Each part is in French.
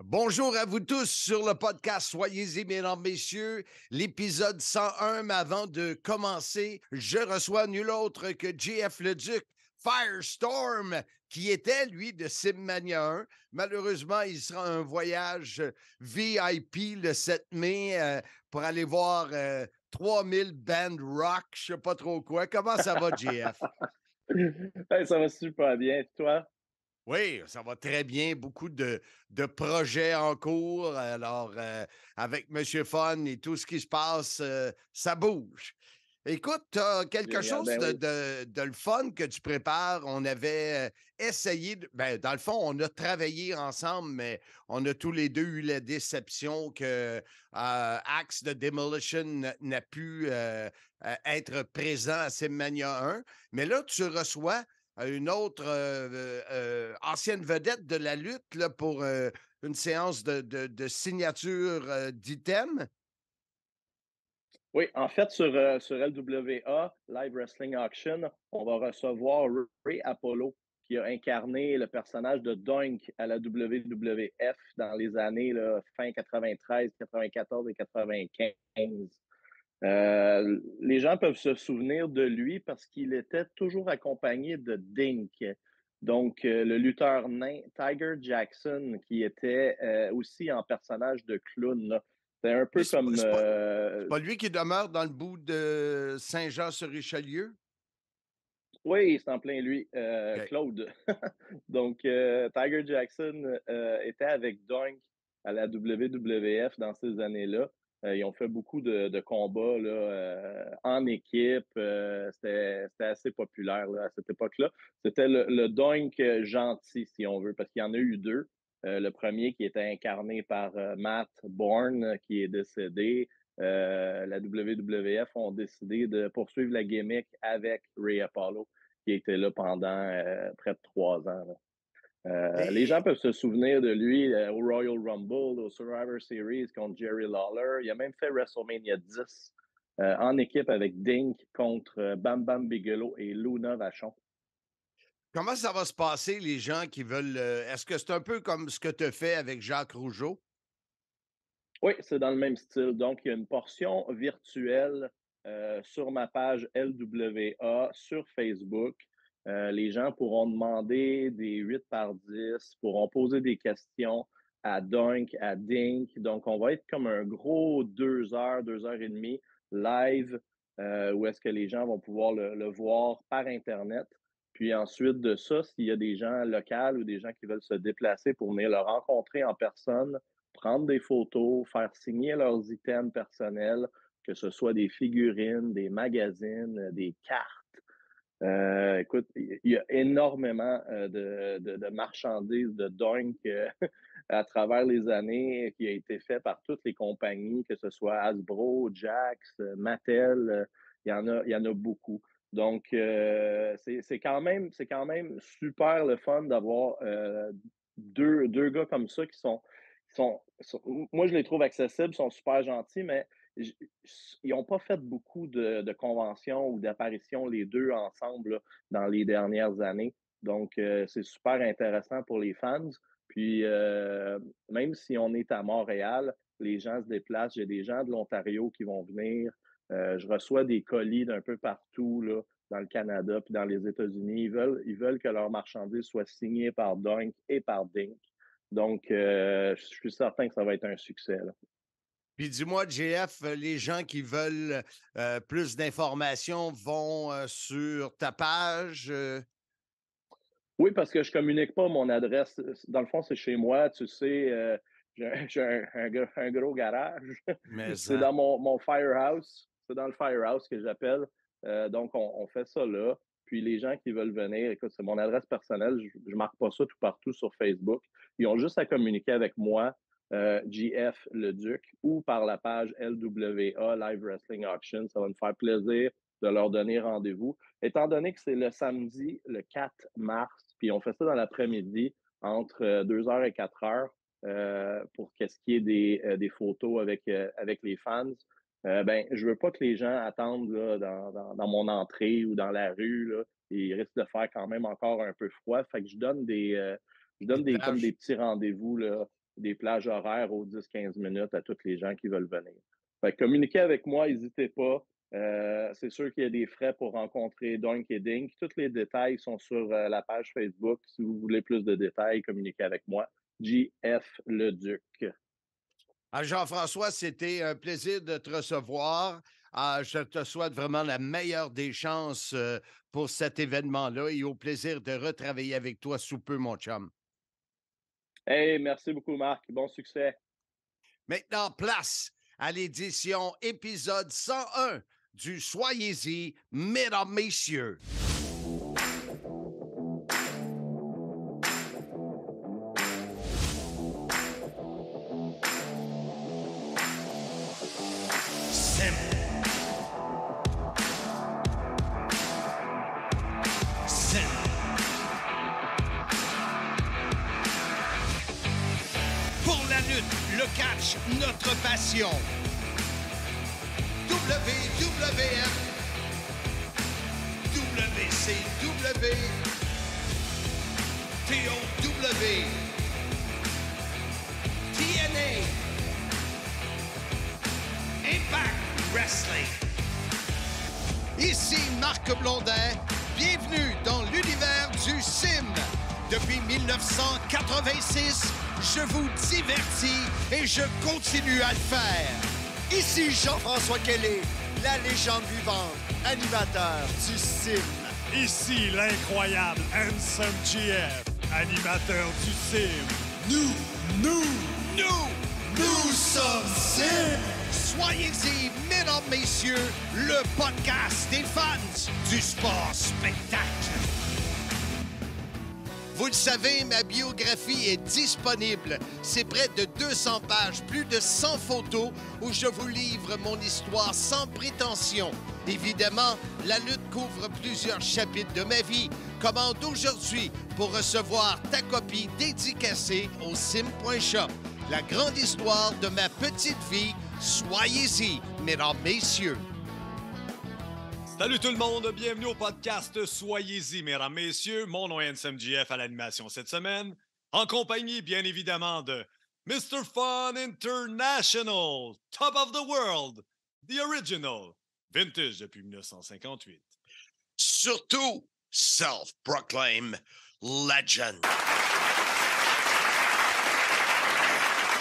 Bonjour à vous tous sur le podcast Soyez-y, mesdames, messieurs, l'épisode 101. Mais avant de commencer, je reçois nul autre que JF Leduc, Firestorm, qui était, lui, de Simmania 1. Malheureusement, il sera un voyage VIP le 7 mai pour aller voir 3000 bands rock, je sais pas trop quoi. Comment ça va, JF? Hey, ça va super bien. Toi? Oui, ça va très bien. Beaucoup de projets en cours. Alors, avec Monsieur Fun et tout ce qui se passe, ça bouge. Écoute, tu as quelque Génial. chose Ben oui. de le fun que tu prépares. On avait essayé, ben, dans le fond, on a travaillé ensemble, mais on a tous les deux eu la déception que Axe de Demolition n'a pu être présent à Simmania 1. Mais là, tu reçois une autre ancienne vedette de la lutte là, pour une séance de signature d'items. Oui, en fait, sur LWA, Live Wrestling Auction, on va recevoir Ray Apollo, qui a incarné le personnage de Doink à la WWF dans les années là, fin 93, 94 et 95. Les gens peuvent se souvenir de lui parce qu'il était toujours accompagné de Dink. Donc, le lutteur nain Tiger Jackson, qui était aussi en personnage de clown. Là. C'est un Lui, peu comme... c'est pas lui qui demeure dans le bout de Saint-Jean-sur-Richelieu? oui, c'est en plein lui, OK. Claude. Donc, Tiger Jackson était avec Doink à la WWF dans ces années-là. Ils ont fait beaucoup de combats là, en équipe. C'était assez populaire là, à cette époque-là. C'était le Doink gentil, si on veut, parce qu'il y en a eu deux. Le premier qui était incarné par Matt Bourne, qui est décédé. La WWF ont décidé de poursuivre la gimmick avec Ray Apollo, qui était là pendant près de 3 ans. Là. Les gens Et peuvent se souvenir de lui au Royal Rumble, au Survivor Series contre Jerry Lawler. Il a même fait WrestleMania 10 en équipe avec Dink contre Bam Bam Bigelow et Luna Vachon. comment ça va se passer, les gens qui veulent. Est-ce que c'est un peu comme ce que tu as fait avec Jacques Rougeau? Oui, c'est dans le même style. Donc, il y a une portion virtuelle sur ma page LWA sur Facebook. Les gens pourront demander des 8 par 10, pourront poser des questions à Dunk, à Dink. Donc, on va être comme un gros 2 heures, 2 heures et demie live où est-ce que les gens vont pouvoir le voir par Internet. Puis ensuite de ça, s'il y a des gens locaux ou des gens qui veulent se déplacer pour venir le rencontrer en personne, prendre des photos, faire signer leurs items personnels, que ce soit des figurines, des magazines, des cartes. Écoute, il y a énormément de marchandises, de doink à travers les années qui a été fait par toutes les compagnies, que ce soit Hasbro, Jax, Mattel, il y en a beaucoup. Donc, c'est quand même super le fun d'avoir deux gars comme ça moi, je les trouve accessibles, sont super gentils, mais ils n'ont pas fait beaucoup de conventions ou d'apparitions les deux ensemble là, dans les dernières années. Donc, c'est super intéressant pour les fans. Puis, même si on est à Montréal, les gens se déplacent. J'ai des gens de l'Ontario qui vont venir. Je reçois des colis d'un peu partout là, dans le Canada puis dans les États-Unis. Ils veulent que leurs marchandises soient signées par Dunk et par Dink. Donc, je suis certain que ça va être un succès. Là. Puis dis-moi, JF, les gens qui veulent plus d'informations vont sur ta page. Oui, parce que je communique pas mon adresse. Dans le fond, c'est chez moi. Tu sais, j'ai un gros garage. Mais C'est hein. dans mon firehouse. C'est dans le firehouse que j'appelle. Donc, on fait ça là. Puis les gens qui veulent venir, écoute, c'est mon adresse personnelle. Je marque pas ça tout partout sur Facebook. Ils ont juste à communiquer avec moi, GF Le Duc, ou par la page LWA Live Wrestling Auction. Ça va me faire plaisir de leur donner rendez-vous. Étant donné que c'est le samedi, le 4 mars, puis on fait ça dans l'après-midi, entre 2 heures et 4 heures, pour qu'est-ce qui est des photos avec les fans. Ben, je veux pas que les gens attendent là, dans mon entrée ou dans la rue. Là. Il risque de faire quand même encore un peu froid. Fait que je donne Des comme des plages. petits rendez-vous là. des plages horaires aux 10-15 minutes à toutes les gens qui veulent venir. Fait que communiquez avec moi, n'hésitez pas. C'est sûr qu'il y a des frais pour rencontrer Doink et Dink. Tous les détails sont sur la page Facebook. Si vous voulez plus de détails, communiquez avec moi. JF Leduc. Jean-François, c'était un plaisir de te recevoir. Je te souhaite vraiment la meilleure des chances pour cet événement-là et au plaisir de retravailler avec toi sous peu, mon chum. Hey, merci beaucoup, Marc. Bon succès. Maintenant, place à l'édition épisode 101 du Soyez-y, mesdames, messieurs. Le catch, notre passion. WWF, WCW, TOW, TNA, Impact Wrestling. Ici Marc Blondin, bienvenue dans l'univers du sim. Depuis 1986, je vous divertis et je continue à le faire. Ici Jean-François Kelly, la légende vivante, animateur du sim. Ici l'incroyable Handsome GF, animateur du sim. Nous sommes sim. Soyez-y, mesdames, messieurs, le podcast des fans du sport spectacle. Vous le savez, ma biographie est disponible. C'est près de 200 pages, plus de 100 photos où je vous livre mon histoire sans prétention. Évidemment, la lutte couvre plusieurs chapitres de ma vie. Commande aujourd'hui pour recevoir ta copie dédicacée au sim.shop. La grande histoire de ma petite vie. Soyez-y, mesdames, messieurs. Salut tout le monde, bienvenue au podcast Soyez-y, mesdames, messieurs. Mon nom est Handsome GF à l'animation cette semaine, en compagnie, bien évidemment, de Mr. Fun International, Top of the World, The Original, Vintage depuis 1958. Surtout, Self-Proclaimed Legend.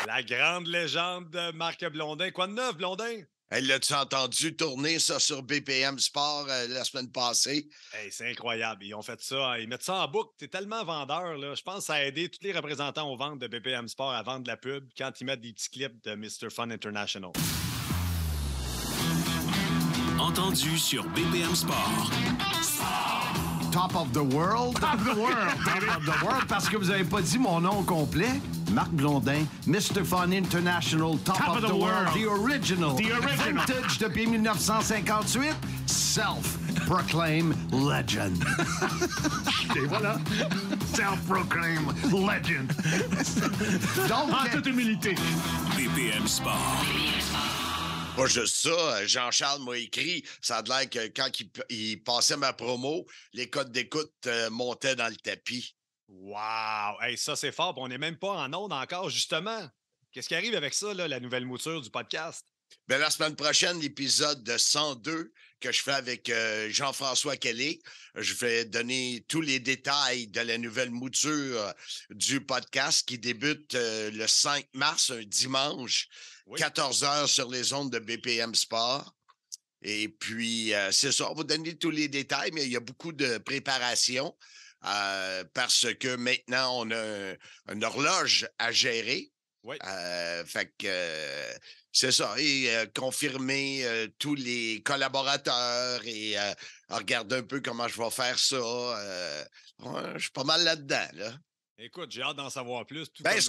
La grande légende de Marc Blondin. Quoi de neuf, Blondin? Elle l'a-tu entendu tourner ça sur BPM Sport la semaine passée? Hey, c'est incroyable. Ils ont fait ça. Ils mettent ça en boucle. T'es tellement vendeur, là. Je pense que ça a aidé tous les représentants aux ventes de BPM Sport à vendre de la pub quand ils mettent des petits clips de Mr. Fun International. Entendu sur BPM Sport. Top of the World. Top of the World. Top of the World, parce que vous n'avez pas dit mon nom complet. Marc Blondin, Mr. Fun International, Top of the World, The Original, Vintage depuis 1958, Self-Proclaimed Legend. Et voilà, Self-Proclaimed Legend. Donc, en toute humilité. BPM Sport. Pas juste ça, Jean-Charles m'a écrit, ça a l'air que quand il passait ma promo, les codes d'écoute montaient dans le tapis. Wow! Hey, ça, c'est fort. On n'est même pas en onde encore, justement. Qu'est-ce qui arrive avec ça, là, la nouvelle mouture du podcast? Ben, la semaine prochaine, l'épisode de 102 que je fais avec Jean-François Kelly, je vais donner tous les détails de la nouvelle mouture du podcast qui débute le 5 mars, un dimanche, oui. 14h sur les ondes de BPM Sport. Et puis, c'est ça, on va donner tous les détails, mais il y a beaucoup de préparation parce que maintenant, on a une horloge à gérer. Oui. Fait que c'est ça. Et confirmer tous les collaborateurs et regarder un peu comment je vais faire ça. Je suis pas mal là-dedans, là. Écoute, j'ai hâte d'en savoir plus. Ben, ce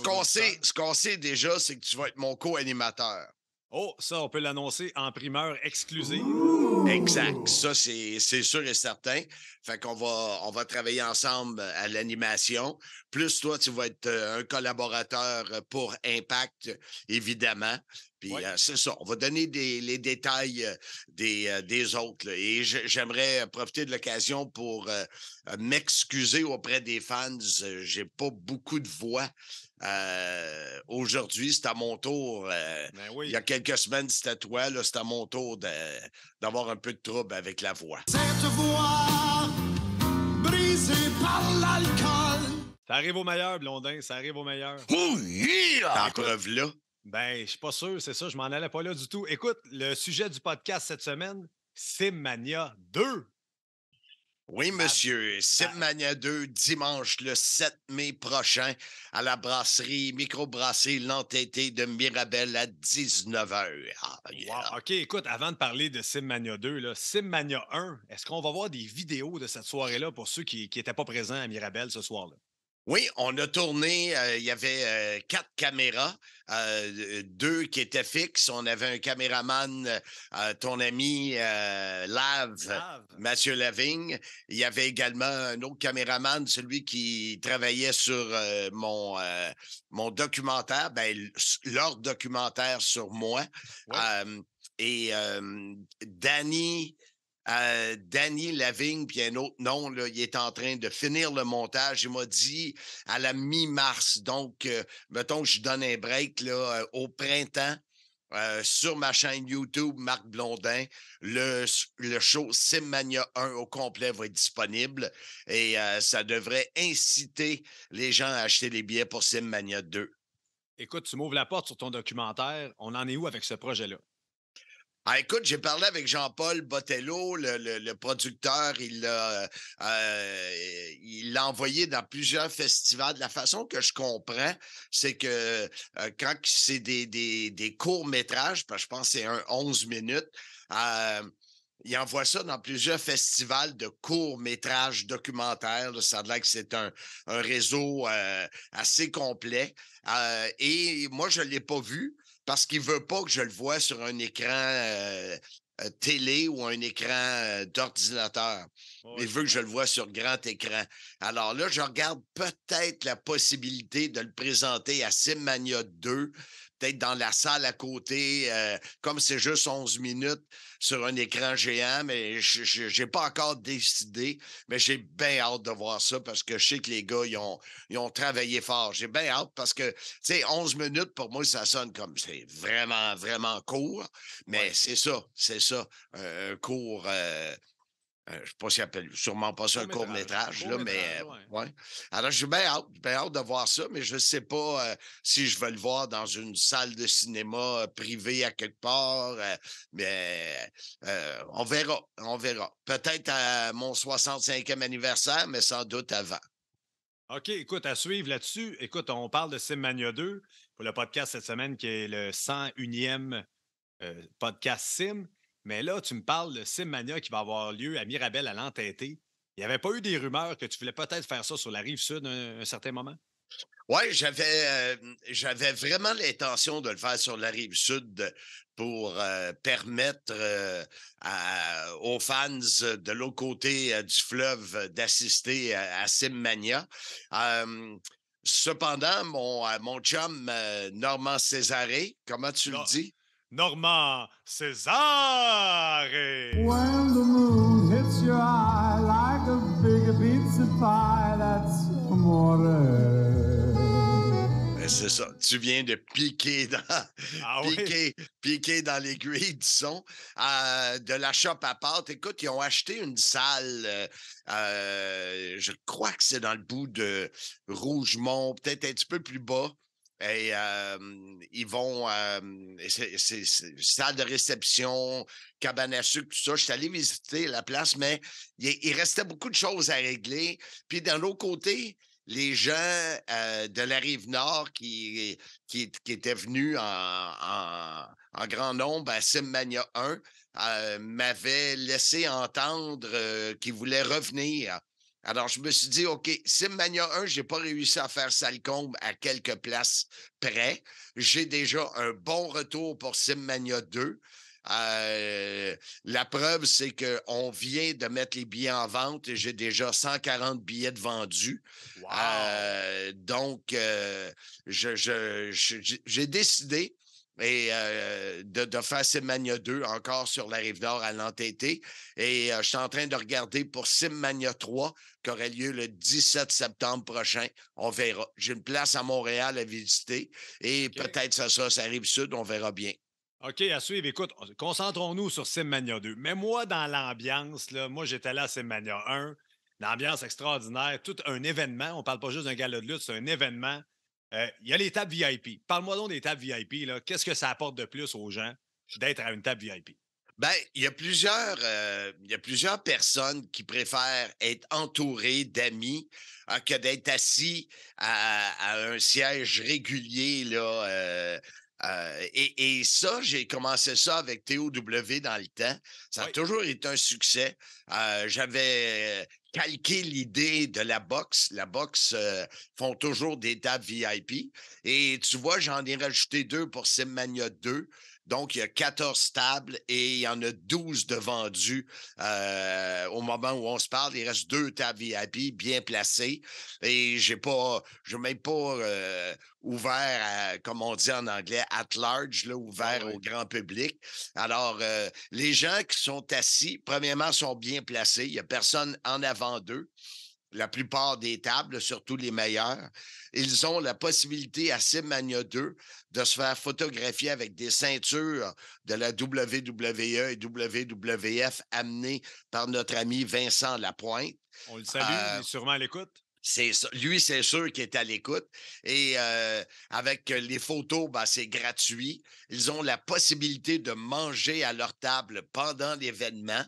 qu'on sait déjà, c'est que tu vas être mon co-animateur. Oh, ça, on peut l'annoncer en primeur exclusive. Exact. Ça, c'est sûr et certain. Fait qu'on va travailler ensemble à l'animation. Plus toi, tu vas être un collaborateur pour Impact, évidemment. Puis oui. C'est ça. On va donner les détails des autres. Là. Et j'aimerais profiter de l'occasion pour m'excuser auprès des fans. J'ai pas beaucoup de voix. Aujourd'hui, c'est à mon tour. Ben oui. Il y a quelques semaines, c'était toi. Là, c'est à mon tour d'avoir un peu de trouble avec la voix. Cette voix brisée par l'alcool. Ça arrive au meilleur, Blondin, ça arrive au meilleur. Oh, yeah! En preuve là. Ben, je suis pas sûr, c'est ça, je m'en allais pas là du tout. Écoute, le sujet du podcast cette semaine, Simmania 2. Oui, monsieur. Simmania 2, dimanche le 7 mai prochain, à la brasserie, microbrasserie L'Entêté de Mirabel à 19h. Ah, yeah. Wow. OK, écoute, avant de parler de Simmania 2, là, Simmania 1, est-ce qu'on va voir des vidéos de cette soirée-là pour ceux qui n'étaient pas présents à Mirabel ce soir-là? Oui, on a tourné, il y avait 4 caméras, 2 qui étaient fixes. On avait un caméraman, ton ami Mathieu Lavigne. Il y avait également un autre caméraman, celui qui travaillait sur mon documentaire, leur documentaire sur moi. Ouais. Danny Lavigne, puis un autre nom, là, il est en train de finir le montage. Il m'a dit à la mi-mars. Donc, mettons que je donne un break là, au printemps. Sur ma chaîne YouTube, Marc Blondin, le show Simmania 1 au complet va être disponible et ça devrait inciter les gens à acheter les billets pour Simmania 2. Écoute, tu m'ouvres la porte sur ton documentaire. On en est où avec ce projet-là? Ah, écoute, j'ai parlé avec Jean-Paul Botello, le producteur. Il l'a envoyé dans plusieurs festivals. La façon que je comprends, c'est que quand c'est des courts-métrages, parce que je pense que c'est 11 minutes, il envoie ça dans plusieurs festivals de courts-métrages documentaires. Là, ça a l'air que c'est un réseau assez complet. Et moi, je ne l'ai pas vu. Parce qu'il ne veut pas que je le voie sur un écran télé ou un écran d'ordinateur. Oh, Il veut que je le voie sur grand écran. Alors là, je regarde peut-être la possibilité de le présenter à Simmania 2, peut-être dans la salle à côté, comme c'est juste 11 minutes sur un écran géant, mais je n'ai pas encore décidé, mais j'ai bien hâte de voir ça parce que je sais que les gars, ils ont travaillé fort. J'ai bien hâte parce que, tu sais, 11 minutes, pour moi, ça sonne comme c'est vraiment, vraiment court, mais c'est ça, un court... je ne sais pas s'il appelle sûrement pas ça un court-métrage, là, mais ouais. Alors, j'ai bien hâte de voir ça, mais je ne sais pas si je vais le voir dans une salle de cinéma privée à quelque part, mais on verra. Peut-être à mon 65e anniversaire, mais sans doute avant. OK, écoute, à suivre là-dessus. Écoute, on parle de Simmania 2 pour le podcast cette semaine qui est le 101e podcast Sim. Mais là, tu me parles de Simmania qui va avoir lieu à Mirabel à l'Entêté. Il n'y avait pas eu des rumeurs que tu voulais peut-être faire ça sur la Rive-Sud un certain moment? Oui, j'avais vraiment l'intention de le faire sur la Rive-Sud pour permettre aux fans de l'autre côté du fleuve d'assister à Simmania. Cependant, mon chum Normand Césaré, comment tu le dis? Normand César! When the moon hits your eye like a big pizza pie, that's amore. C'est ça. Tu viens de piquer dans l'aiguille du son de la shop à pâtes. Écoute, ils ont acheté une salle, je crois que c'est dans le bout de Rougemont, peut-être un petit peu plus bas. Et ils vont... c'est salle de réception, cabane à sucre, tout ça. Je suis allé visiter la place, mais il restait beaucoup de choses à régler. Puis d'un autre côté, les gens de la Rive-Nord qui étaient venus en grand nombre à Simmania 1 m'avaient laissé entendre qu'ils voulaient revenir. Alors, je me suis dit, OK, Simmania 1, je n'ai pas réussi à faire Salcombe à quelques places près. J'ai déjà un bon retour pour Simmania 2. La preuve, c'est qu'on vient de mettre les billets en vente et j'ai déjà 140 billets de vendus. Wow. Donc, j'ai décidé et de faire Simmania 2 encore sur la Rive-Nord à l'entêté. Et je suis en train de regarder pour Simmania 3 qui aurait lieu le 17 septembre prochain. On verra. J'ai une place à Montréal à visiter et peut-être ça sera sa Rive-Sud, on verra bien. OK, à suivre. Écoute, concentrons-nous sur Simmania 2. Mais moi, dans l'ambiance, là, moi, j'étais là à Simmania 1. L'ambiance extraordinaire, tout un événement. On ne parle pas juste d'un gala de lutte, c'est un événement. Il y a les tables VIP. Parle-moi donc des tables VIP. Là. Qu'est-ce que ça apporte de plus aux gens d'être à une table VIP? Ben, il y a plusieurs personnes qui préfèrent être entourées d'amis que d'être assis à un siège régulier, là. Et ça, j'ai commencé ça avec TOW dans le temps. Ça a toujours été un succès. J'avais calqué l'idée de la boxe. La boxe font toujours des tables VIP. Et tu vois, j'en ai rajouté 2 pour Simmania 2. Donc, il y a 14 tables et il y en a 12 de vendus au moment où on se parle. Il reste 2 tables VIP bien placées et je n'ai même pas ouvert, comme on dit en anglais, at large, là, ouvert au grand public. Alors, les gens qui sont assis, premièrement, sont bien placés. Il n'y a personne en avant d'eux. La plupart des tables, surtout les meilleures, ils ont la possibilité à Simmania 2 de se faire photographier avec des ceintures de la WWE et WWF amenées par notre ami Vincent Lapointe. On le salue, il est sûrement à l'écoute. C'est ça. Lui, c'est sûr qu'il est à l'écoute. Et avec les photos, ben, c'est gratuit. Ils ont la possibilité de manger à leur table pendant l'événement.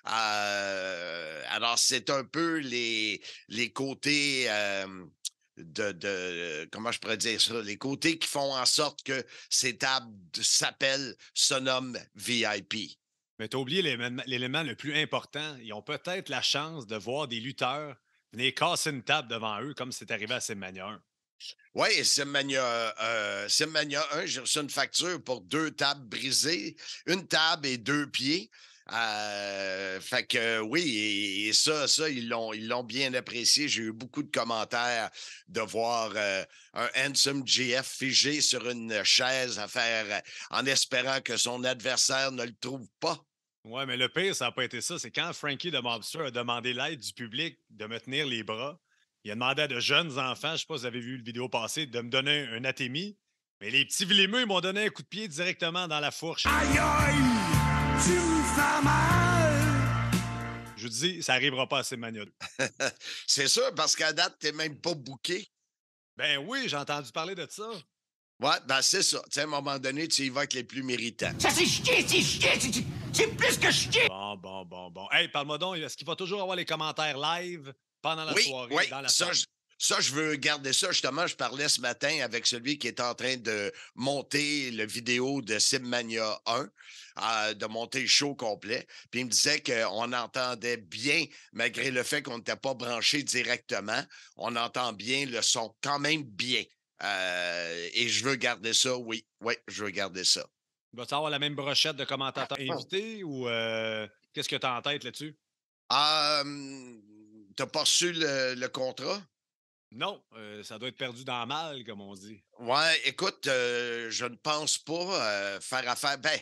Alors, c'est un peu les côtés comment je pourrais dire ça? Les côtés qui font en sorte que ces tables se nomment VIP. Mais tu as oublié l'élément le plus important. Ils ont peut-être la chance de voir des lutteurs venir casser une table devant eux, comme c'est arrivé à Simmania 1. Oui, Simmania 1, j'ai reçu une facture pour 2 tables brisées, une table et 2 pieds. Fait que oui, et ça, ils l'ont bien apprécié. J'ai eu beaucoup de commentaires de voir un Handsome GF figé sur une chaise en espérant que son adversaire ne le trouve pas. Oui, mais le pire, ça n'a pas été ça. C'est quand Frankie the Mobster a demandé l'aide du public de me tenir les bras. Il a demandé à de jeunes enfants, je ne sais pas si vous avez vu le vidéo passer, de me donner un atémie. Mais les petits vilémeux, ils m'ont donné un coup de pied directement dans la fourche. Aïe, aïe, tu me fais mal. Je vous dis, ça n'arrivera pas à Simmania 2. C'est sûr, parce qu'à date, tu n'es même pas booké. Ben oui, j'ai entendu parler de ça. Ouais, ben c'est ça. Tu sais, à un moment donné, tu y vas avec les plus méritants. Ça, c'est chier, c'est plus que chier. Bon. Hey, parle-moi donc, est-ce qu'il va toujours avoir les commentaires live pendant la soirée? Oui, dans la ça, je veux garder ça. Justement, je parlais ce matin avec celui qui est en train de monter le vidéo de Simmania 1, de monter le show complet. Puis il me disait qu'on entendait bien, malgré le fait qu'on n'était pas branché directement, on entend bien le son quand même bien. Et je veux garder ça, oui, je veux garder ça. Vas-tu avoir la même brochette de commentateurs invités ou qu'est-ce que tu as en tête là-dessus? T'as pas reçu le contrat? Non, ça doit être perdu dans le mal, comme on dit. Ouais, écoute, je ne pense pas faire affaire. Ben,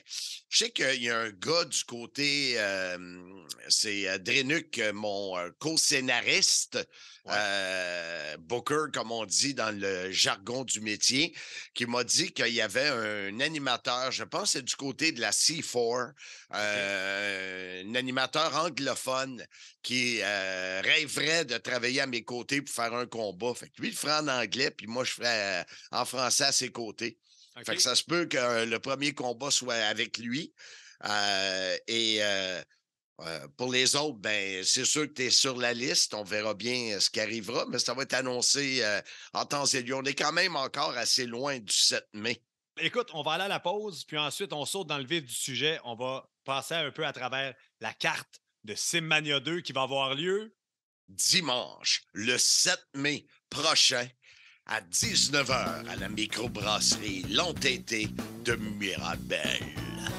je sais qu'il y a un gars du côté, c'est Drenuk, mon co-scénariste, Booker, comme on dit dans le jargon du métier, qui m'a dit qu'il y avait un animateur, je pense que c'est du côté de la C4, un animateur anglophone qui rêverait de travailler à mes côtés pour faire un combat. Fait que lui, il le ferait en anglais, puis moi, je ferais en français à ses côtés. Okay. Fait que ça se peut que le premier combat soit avec lui. Pour les autres, ben c'est sûr que tu es sur la liste. On verra bien ce qui arrivera, mais ça va être annoncé en temps et lieu. On est quand même encore assez loin du 7 mai. Écoute, on va aller à la pause, puis ensuite, on saute dans le vif du sujet. On va passer un peu à travers la carte de Simmania 2 qui va avoir lieu dimanche, le 7 mai prochain, à 19h, à la microbrasserie L'Entêté de Mirabel.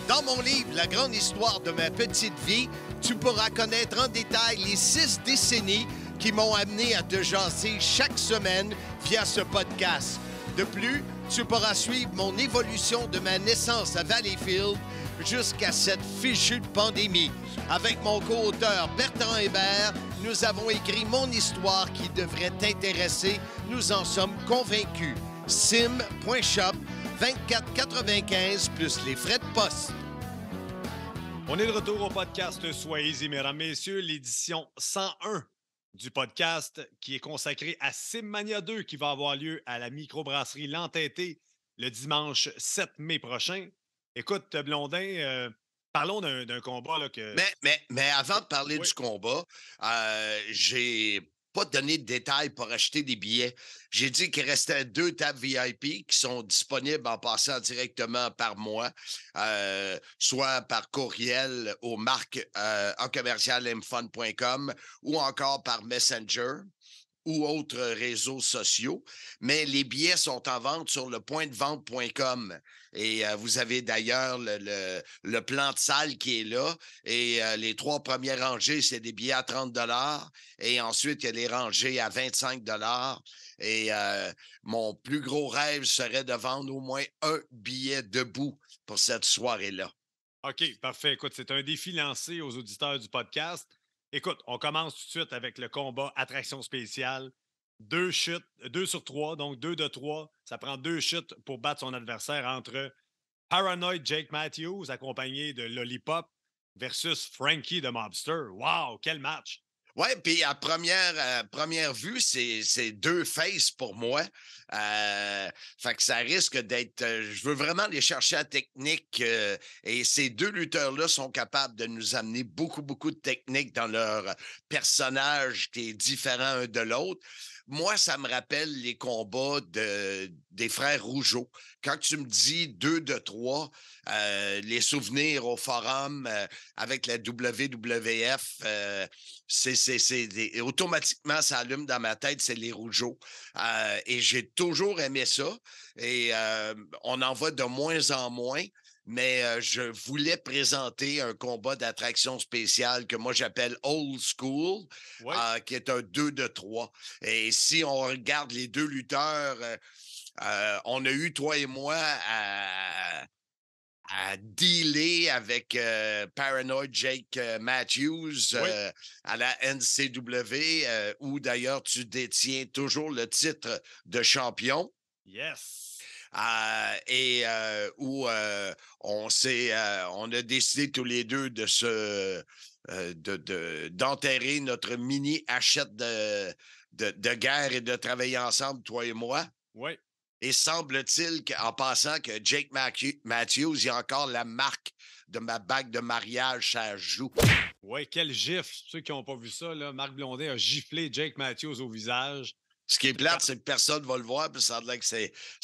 Dans mon livre, La grande histoire de ma petite vie, tu pourras connaître en détail les 6 décennies qui m'ont amené à te jaser chaque semaine via ce podcast. De plus, Tu pourras suivre mon évolution de ma naissance à Valleyfield jusqu'à cette fichue pandémie. Avec mon co-auteur Bertrand Hébert, nous avons écrit mon histoire qui devrait t'intéresser. Nous en sommes convaincus. sim.shop, 24,95 plus les frais de poste. On est de retour au podcast Soyez-y, mesdames, messieurs, l'édition 101 du podcast qui est consacré à Simmania 2 qui va avoir lieu à la microbrasserie L'Entêté le dimanche 7 mai prochain. Écoute, Blondin, parlons d'un combat là, que... Mais avant de parler du combat, j'ai pas donné de détails pour acheter des billets. J'ai dit qu'il restait 2 tables VIP qui sont disponibles en passant directement par moi, soit par courriel aux marques en commercial mfun.com ou encore par Messenger ou autres réseaux sociaux. Mais les billets sont en vente sur le pointdevente.com. Et vous avez d'ailleurs le plan de salle qui est là. Et les 3 premières rangées, c'est des billets à 30 $. Et ensuite, il y a les rangées à 25 $. Et mon plus gros rêve serait de vendre au moins un billet debout pour cette soirée-là. OK, parfait. Écoute, c'est un défi lancé aux auditeurs du podcast. Écoute, on commence tout de suite avec le combat attraction spéciale. 2 chutes, 2 sur 3, donc 2 de 3. Ça prend 2 chutes pour battre son adversaire entre Paranoid Jake Matthews, accompagné de Lollipop, versus Frankie the Mobster. Wow, quel match! Oui, puis à première vue, c'est 2 faces pour moi. Fait que ça risque d'être... je veux vraiment aller chercher la technique et ces 2 lutteurs-là sont capables de nous amener beaucoup, beaucoup de technique dans leur personnage qui est différent un de l'autre. Moi, ça me rappelle les combats des frères Rougeau. Quand tu me dis 2 de 3, les souvenirs au forum avec la WWF, automatiquement, ça allume dans ma tête, c'est les Rougeau. Et j'ai toujours aimé ça. Et on en voit de moins en moins. Mais je voulais présenter un combat d'attraction spéciale que moi j'appelle Old School, qui est un 2 de 3. Et si on regarde les 2 lutteurs, on a eu, toi et moi, à dealer avec Paranoid Jake Matthews à la NCW, où d'ailleurs tu détiens toujours le titre de champion. Yes! Où on a décidé tous les deux d'enterrer notre mini hachette de guerre et de travailler ensemble, toi et moi. Oui. Et semble-t-il qu'en passant que Jake Matthews, il y a encore la marque de ma bague de mariage, ça joue. Oui, quel gif. Ceux qui n'ont pas vu ça, là, Marc Blondin a giflé Jake Matthews au visage. Ce qui est plate, c'est que personne ne va le voir, puis ça a l'air que ça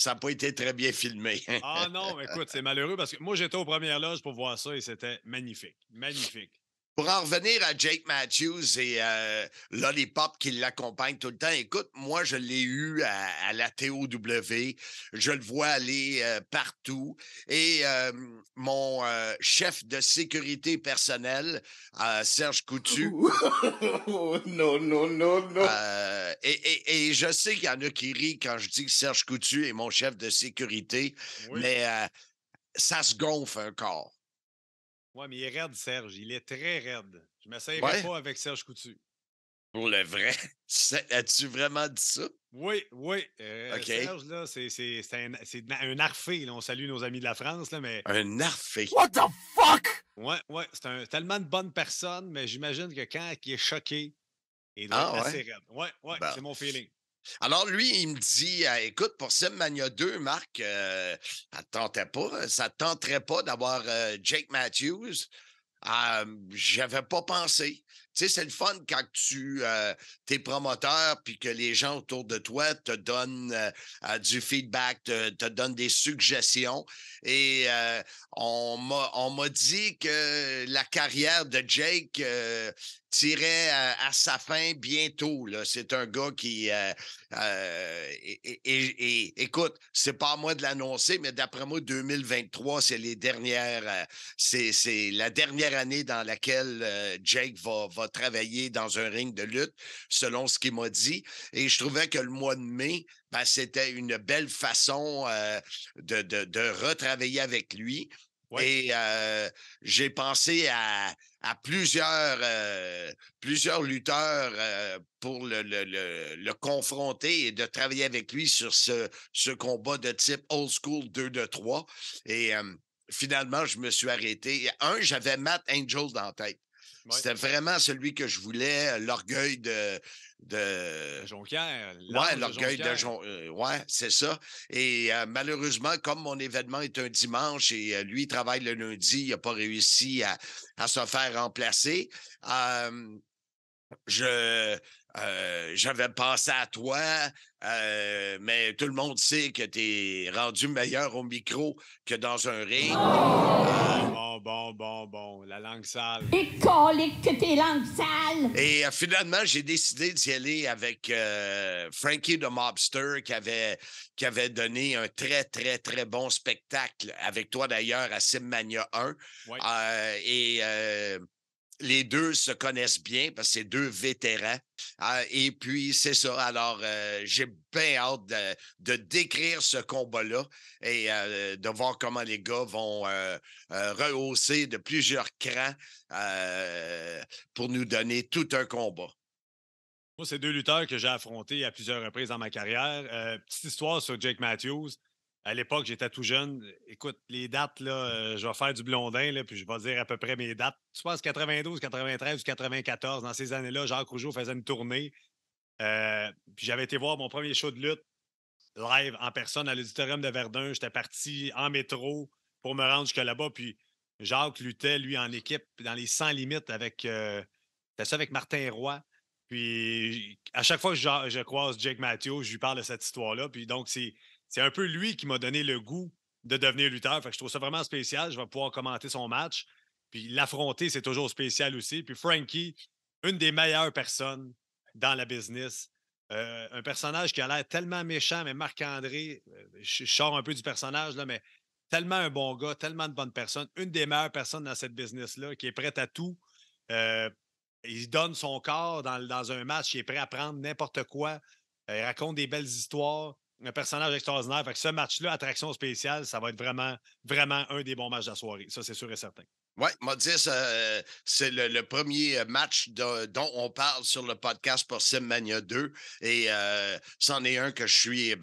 n'a pas été très bien filmé. Ah non, écoute, c'est malheureux parce que moi, j'étais aux premières loges pour voir ça et c'était magnifique. Magnifique. Pour en revenir à Jake Matthews et Lollipop qui l'accompagne tout le temps, écoute, moi, je l'ai eu à la TOW. Je le vois aller partout. Et mon chef de sécurité personnelle, Serge Coutu. Non. Et je sais qu'il y en a qui rient quand je dis que Serge Coutu est mon chef de sécurité, mais ça se gonfle un corps. Oui, mais il est raide, Serge. Il est très raide. Je ne m'essayerai pas avec Serge Coutu. Pour le vrai? As-tu vraiment dit ça? Oui. OK. Serge, là, c'est un arfé. Là. On salue nos amis de la France, là, mais... Un arfé? What the fuck? Oui. C'est tellement de bonne personne, mais j'imagine que quand il est choqué, il doit être assez raide. Oui, bon. C'est mon feeling. Alors, lui, il me dit, écoute, pour Simmania 2, Marc, ça ne tenterait pas d'avoir Jake Matthews. J'avais pas pensé. Tu sais, c'est le fun quand tu es promoteur puis que les gens autour de toi te donnent du feedback, te donnent des suggestions. Et on m'a dit que la carrière de Jake tirait à sa fin bientôt. Là. C'est un gars qui... écoute, c'est pas à moi de l'annoncer, mais d'après moi, 2023, c'est la dernière année dans laquelle Jake va travailler dans un ring de lutte, selon ce qu'il m'a dit. Et je trouvais que le mois de mai, ben, c'était une belle façon de retravailler avec lui. Ouais. Et j'ai pensé à plusieurs lutteurs pour le confronter et de travailler avec lui sur ce combat de type old school 2-3. Et finalement, je me suis arrêté. J'avais Matt Angel dans la tête. Ouais. C'était vraiment celui que je voulais, l'orgueil de Jonquière. Ouais, l'orgueil de Jonquière. Ouais, c'est ça. Et malheureusement, comme mon événement est un dimanche et lui, il travaille le lundi, il n'a pas réussi à se faire remplacer. J'avais pensé à toi, mais tout le monde sait que tu es rendu meilleur au micro que dans un ring. Bon. La langue sale. Et colique que tes langues sales! Et finalement, j'ai décidé d'y aller avec Frankie the Mobster qui avait donné un très, très, très bon spectacle avec toi d'ailleurs à Simmania 1. Ouais. Les deux se connaissent bien parce que c'est deux vétérans. Et puis, c'est ça. Alors, j'ai bien hâte de décrire ce combat-là et de voir comment les gars vont rehausser de plusieurs crans pour nous donner tout un combat. Moi, c'est deux lutteurs que j'ai affrontés à plusieurs reprises dans ma carrière. Petite histoire sur Jake Matthews. À l'époque, j'étais tout jeune. Écoute, les dates, là, je vais faire du blondin, là, puis je vais dire à peu près mes dates. Je pense 92, 93 ou 94. Dans ces années-là, Jacques Rougeau faisait une tournée. Puis j'avais été voir mon premier show de lutte live en personne à l'auditorium de Verdun. J'étais parti en métro pour me rendre jusque là-bas. Puis Jacques luttait, lui, en équipe, dans les 100 limites avec... c'était ça avec Martin Roy. Puis à chaque fois que je croise Jake Matthews, je lui parle de cette histoire-là. Puis donc, c'est un peu lui qui m'a donné le goût de devenir lutteur. Fait que je trouve ça vraiment spécial. Je vais pouvoir commenter son match. Puis l'affronter, c'est toujours spécial aussi. Puis Frankie, une des meilleures personnes dans la business. Un personnage qui a l'air tellement méchant, mais Marc-André, je sors un peu du personnage, là, mais tellement un bon gars, tellement de bonnes personnes. Une des meilleures personnes dans cette business-là, qui est prête à tout. Il donne son corps dans un match, il est prêt à prendre n'importe quoi. Il raconte des belles histoires. Un personnage extraordinaire. Fait que ce match-là, attraction spéciale, ça va être vraiment, vraiment un des bons matchs de la soirée. Ça, c'est sûr et certain. Oui, m'a dit, c'est le premier match dont on parle sur le podcast pour Simmania 2. Et c'en est un que je suis,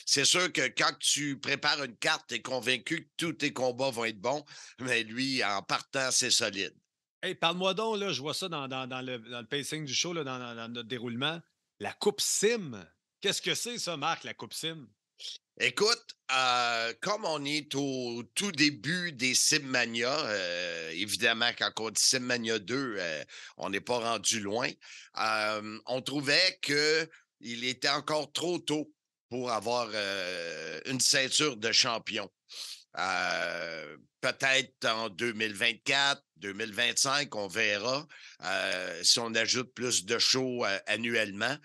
c'est sûr que quand tu prépares une carte, tu es convaincu que tous tes combats vont être bons. Mais lui, en partant, c'est solide. Hey, parle-moi donc, là, je vois ça dans le pacing du show, là, dans notre déroulement. La Coupe Sim. Qu'est-ce que c'est, ça, Marc, la Coupe Sim? Écoute, comme on est au tout début des Simmania, évidemment, quand on dit Simmania 2, on n'est pas rendu loin, on trouvait qu'il était encore trop tôt pour avoir une ceinture de champion. Peut-être en 2024, 2025, on verra si on ajoute plus de shows annuellement.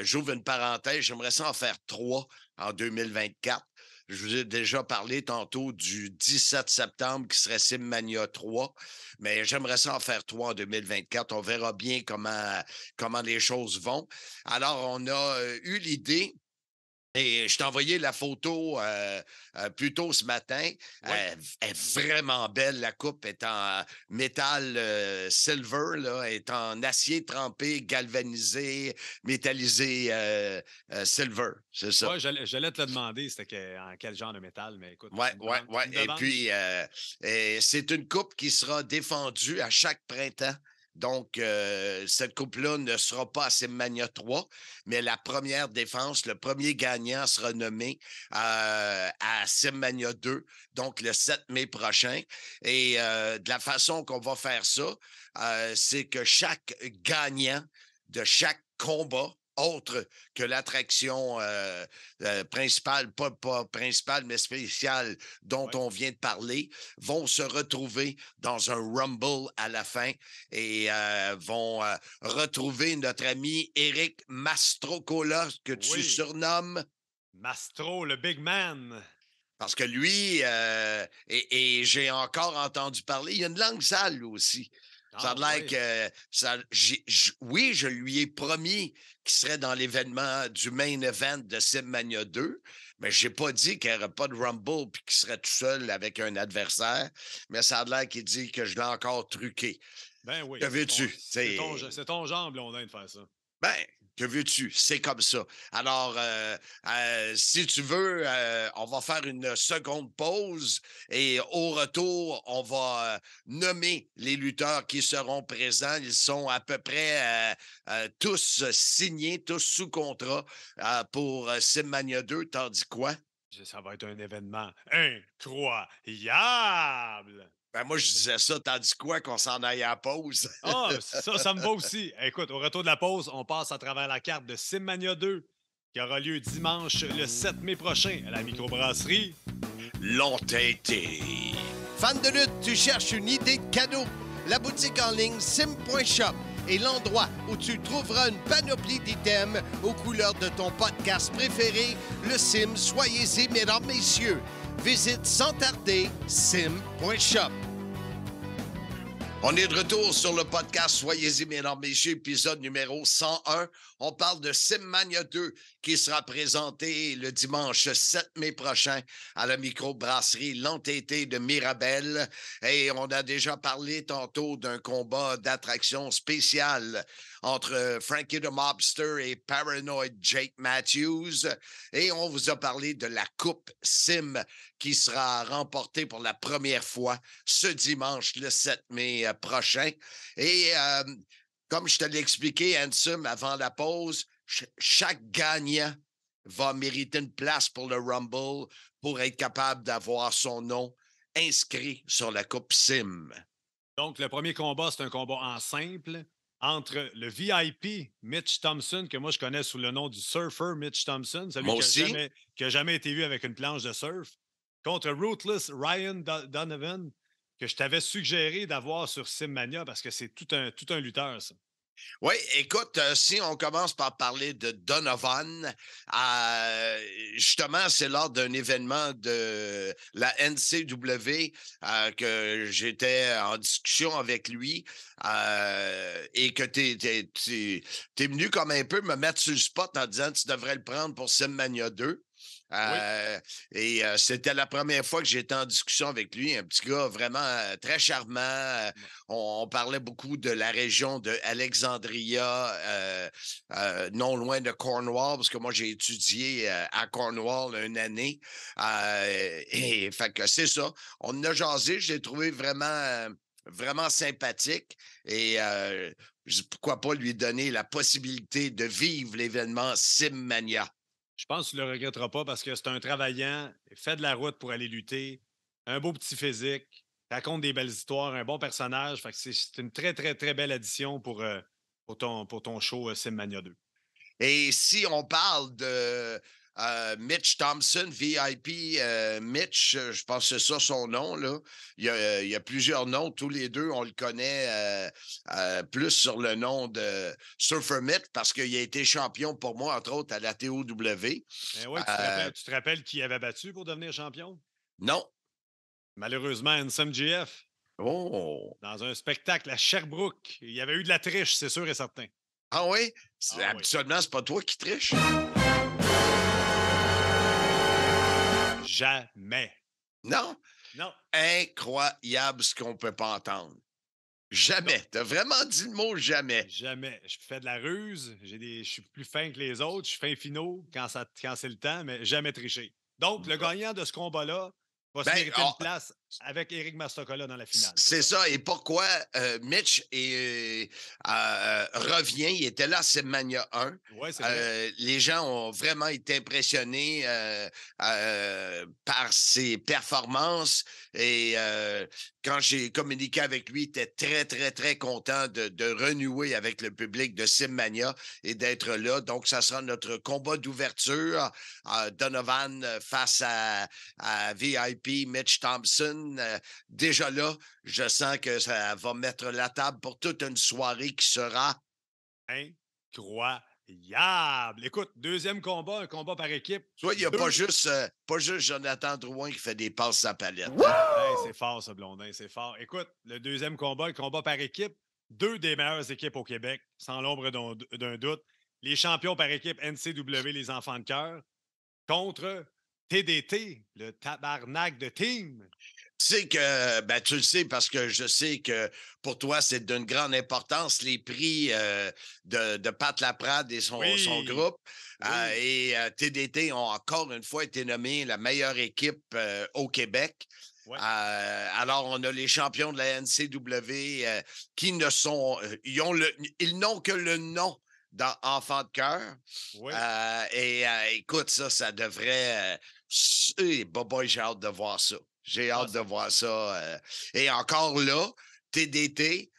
J'ouvre une parenthèse, j'aimerais ça en faire 3 en 2024. Je vous ai déjà parlé tantôt du 17 septembre qui serait Simmania 3, mais j'aimerais ça en faire 3 en 2024. On verra bien comment les choses vont. Alors, on a eu l'idée. Et je t'ai envoyé la photo plus tôt ce matin. Elle est vraiment belle. La coupe est en métal silver, là, est en acier trempé, galvanisé, métallisé silver. C'est ça. Oui, j'allais te le demander, c'était en quel genre de métal, mais écoute. Oui. Et puis, c'est une coupe qui sera défendue à chaque printemps. Donc, cette coupe-là ne sera pas à Simmania 3, mais la première défense, le premier gagnant sera nommé à Simmania 2, donc le 7 mai prochain. Et de la façon qu'on va faire ça, c'est que chaque gagnant de chaque combat, autre que l'attraction principale, pas principale, mais spéciale dont on vient de parler, vont se retrouver dans un Rumble à la fin et vont retrouver notre ami Eric Mastrocola, que tu surnommes... Mastro, le big man. Parce que lui, et j'ai encore entendu parler, il a une langue sale lui aussi. Ça a l'air que oui, je lui ai promis qu'il serait dans l'événement du main event de SimMania 2, mais je n'ai pas dit qu'il n'y aurait pas de Rumble et qu'il serait tout seul avec un adversaire. Mais ça a l'air qu'il dit que je l'ai encore truqué. Ben oui. Que veux-tu? C'est ton genre, Blondin, de faire ça. Ben, que veux-tu? C'est comme ça. Alors, si tu veux, on va faire une seconde pause et au retour, on va nommer les lutteurs qui seront présents. Ils sont à peu près tous signés, tous sous contrat pour SimMania 2. T'en dis quoi? Ça va être un événement incroyable! Ben moi, je disais ça, tandis quoi qu'on s'en aille à la pause? Ah, ça me va aussi. Écoute, au retour de la pause, on passe à travers la carte de SimMania 2 qui aura lieu dimanche le 7 mai prochain à la microbrasserie L'Entêté. Fan de lutte, tu cherches une idée de cadeau? La boutique en ligne sim.shop est l'endroit où tu trouveras une panoplie d'items aux couleurs de ton podcast préféré, le Sim. Soyez-y, mesdames, messieurs. Visite sans tarder sim.shop. On est de retour sur le podcast Soyez-y, mesdames, messieurs, épisode numéro 101. On parle de SimMania 2 qui sera présenté le dimanche 7 mai prochain à la microbrasserie L'Entêté de Mirabel. Et on a déjà parlé tantôt d'un combat d'attraction spéciale entre Frankie the Mobster et Paranoid Jake Matthews. Et on vous a parlé de la Coupe Sim qui sera remportée pour la première fois ce dimanche, le 7 mai prochain. Et comme je te l'ai expliqué, Ansem, avant la pause, chaque gagnant va mériter une place pour le Rumble pour être capable d'avoir son nom inscrit sur la Coupe Sim. Donc, le premier combat, c'est un combat en simple entre le VIP Mitch Thompson, que moi je connais sous le nom du Surfer Mitch Thompson, celui qui n'a jamais été vu avec une planche de surf, contre Ruthless Ryan Donovan, que je t'avais suggéré d'avoir sur SimMania parce que c'est tout un lutteur, ça. Oui, écoute, si on commence par parler de Donovan, justement, c'est lors d'un événement de la NCW que j'étais en discussion avec lui et que t'es venu comme un peu me mettre sur le spot en disant que tu devrais le prendre pour SimMania 2. Et c'était la première fois que j'étais en discussion avec lui, un petit gars vraiment très charmant. On parlait beaucoup de la région de Alexandria, non loin de Cornwall, parce que moi j'ai étudié à Cornwall une année. Et fait que c'est ça. On a jasé, je l'ai trouvé vraiment sympathique et pourquoi pas lui donner la possibilité de vivre l'événement SimMania. Je pense que tu ne le regretteras pas parce que c'est un travaillant, fait de la route pour aller lutter, un beau petit physique, raconte des belles histoires, un bon personnage. Fait que c'est une très, très, très belle addition pour ton show SimMania 2. Et si on parle de Mitch Thompson, VIP Mitch, je pense que c'est ça son nom, là. Il y a plusieurs noms, tous les deux, on le connaît plus sur le nom de Surfer Mitch parce qu'il a été champion pour moi, entre autres, à la TOW. Ben oui, tu te rappelles qui avait battu pour devenir champion? Non. Malheureusement, NSMGF. Oh! Dans un spectacle à Sherbrooke. Il y avait eu de la triche, c'est sûr et certain. Ah oui? Habituellement, c'est pas toi qui triches. Jamais. Non? Non. Incroyable ce qu'on peut pas entendre. Jamais. Tu as vraiment dit le mot jamais. Jamais. Je fais de la ruse. Je suis plus fin que les autres. Je suis fin finaux quand c'est le temps, mais jamais triché. Donc, le gagnant de ce combat-là va se mériter une place avec Eric Mastocola dans la finale. C'est ça. Et pourquoi Mitch revient? Il était là à SimMania 1. Ouais, c'est vrai. Les gens ont vraiment été impressionnés par ses performances. Et quand j'ai communiqué avec lui, il était très, très, très content de renouer avec le public de SimMania et d'être là. Donc, ça sera notre combat d'ouverture. Donovan face à VIP Mitch Thompson. Déjà là, je sens que ça va mettre la table pour toute une soirée qui sera incroyable. Écoute, deuxième combat, un combat par équipe. Soit il n'y a pas juste Jonathan Drouin qui fait des passes à palette. Hey, c'est fort, ça, Blondin, c'est fort. Écoute, le deuxième combat, le combat par équipe, deux des meilleures équipes au Québec, sans l'ombre d'un doute. Les champions par équipe NCW, les enfants de cœur, contre TDT, le tabarnak de team. Tu sais que, ben, tu le sais parce que je sais que pour toi, c'est d'une grande importance les prix de Pat Laprade et son groupe. Oui. Et TDT ont encore une fois été nommés la meilleure équipe au Québec. Ouais. Alors, on a les champions de la NCW qui ne sont. Ils n'ont que le nom d'enfants de cœur. Oui. Écoute, ça devrait. Boy, j'ai hâte de voir ça. J'ai hâte de voir ça. Et encore là, TDT,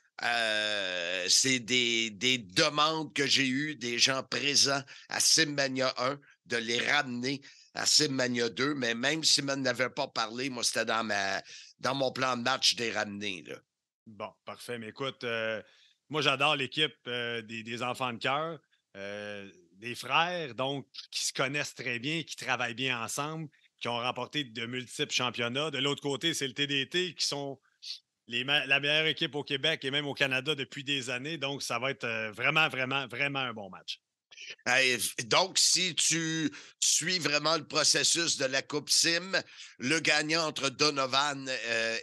c'est des demandes que j'ai eues des gens présents à Simmania 1 de les ramener à Simmania 2. Mais même si je n'avais pas parlé, moi, c'était dans mon plan de match de les ramener. Là. Bon, parfait. Mais écoute, moi, j'adore l'équipe des enfants de cœur, des frères, donc, qui se connaissent très bien, qui travaillent bien ensemble, qui ont remporté de multiples championnats. De l'autre côté, c'est le TDT qui sont la meilleure équipe au Québec et même au Canada depuis des années. Donc, ça va être vraiment, vraiment, vraiment un bon match. Donc, si tu suis vraiment le processus de la Coupe Sim, le gagnant entre Donovan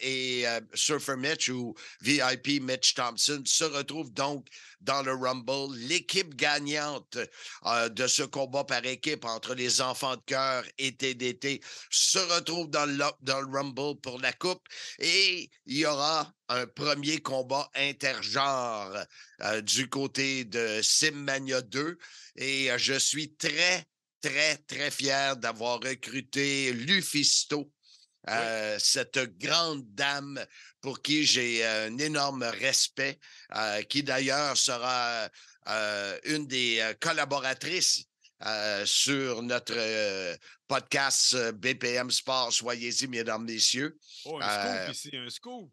et Surfer Mitch ou VIP Mitch Thompson se retrouve donc dans le Rumble. L'équipe gagnante de ce combat par équipe entre les enfants de cœur et TDT se retrouve dans le Rumble pour la Coupe et il y aura un premier combat intergenre du côté de Simmania 2 et je suis très, très, très fier d'avoir recruté Lufisto, cette grande dame pour qui j'ai un énorme respect, qui d'ailleurs sera une des collaboratrices sur notre podcast BPM Sport. Soyez-y, mesdames, messieurs. Oh, un scoop ici, un scoop.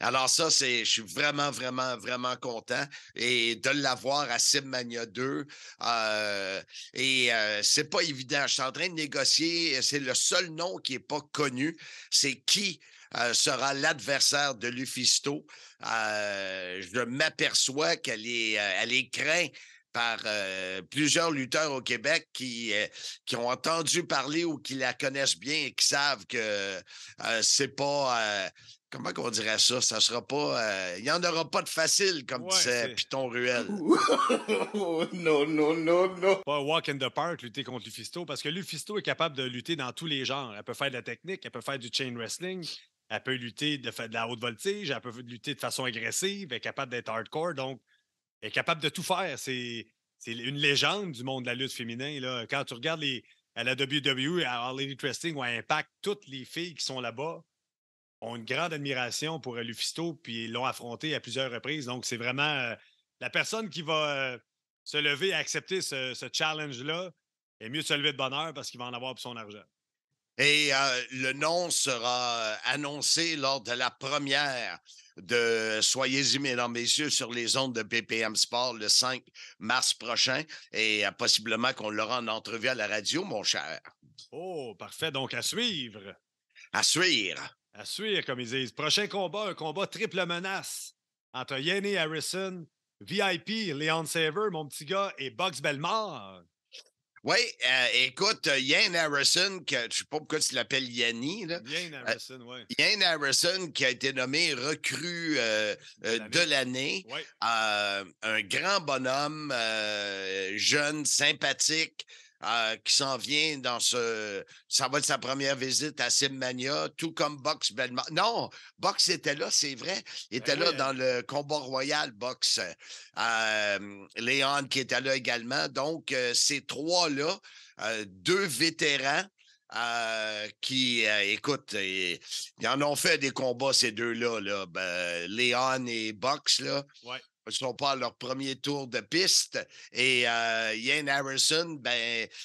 Alors ça, je suis vraiment, vraiment, vraiment content et de l'avoir à Simmania 2. C'est pas évident. Je suis en train de négocier. C'est le seul nom qui n'est pas connu. C'est qui sera l'adversaire de Lufisto. Je m'aperçois qu'elle est crainte par plusieurs lutteurs au Québec qui ont entendu parler ou qui la connaissent bien et qui savent que c'est pas... comment on dirait ça? Ça sera pas... il n'y en aura pas de facile, comme disait Python Ruel. Non. Pas walk in the park, lutter contre Lufisto, parce que Lufisto est capable de lutter dans tous les genres. Elle peut faire de la technique, elle peut faire du chain wrestling, elle peut lutter de la haute voltige, elle peut lutter de façon agressive, elle est capable d'être hardcore, donc elle est capable de tout faire. C'est une légende du monde de la lutte féminin. Là. Quand tu regardes à la WWE, à All Elite Wrestling ou à Impact, toutes les filles qui sont là-bas ont une grande admiration pour Lufisto, puis ils l'ont affronté à plusieurs reprises. Donc, c'est vraiment la personne qui va se lever et accepter ce challenge-là est mieux de se lever de bonne heure parce qu'il va en avoir pour son argent. Et le nom sera annoncé lors de la première de Soyez-y, mesdames, messieurs, sur les ondes de BPM Sport le 5 mars prochain. Et possiblement qu'on l'aura en entrevue à la radio, mon cher. Oh, parfait. Donc, à suivre. À suivre. À suivre, comme ils disent. Prochain combat, un combat triple menace entre Yanni Harrison, VIP, Leon Saver, mon petit gars, et Bugs Belmore. Oui, écoute, Yann Harrison, je ne sais pas pourquoi tu l'appelles Yanni. Là. Yann Harrison, oui. Yann Harrison qui a été nommé recrue de l'année. Oui. Un grand bonhomme, jeune, sympathique, qui s'en vient ça va être sa première visite à Simmania, tout comme Box Belmont. Non, Box était là, c'est vrai. Il était là dans le combat royal, Box. Léon qui était là également. Donc, ces trois-là, deux vétérans, qui, écoute, ils en ont fait des combats, ces deux-là. Là. Léon et Box, là. Ouais. Ils ne sont pas à leur premier tour de piste. Et Yann Harrison,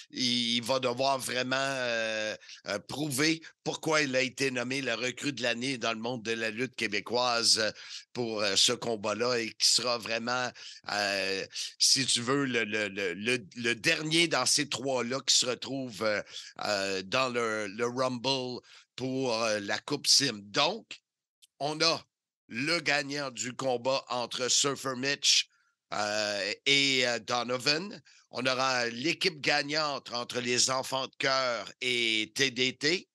il va devoir vraiment prouver pourquoi il a été nommé le recrue de l'année dans le monde de la lutte québécoise pour ce combat-là et qui sera vraiment, si tu veux, le dernier dans ces trois-là qui se retrouve dans le Rumble pour la Coupe Sim. Donc, on a le gagnant du combat entre Surfer Mitch et Donovan. On aura l'équipe gagnante entre les Enfants de cœur et TDT.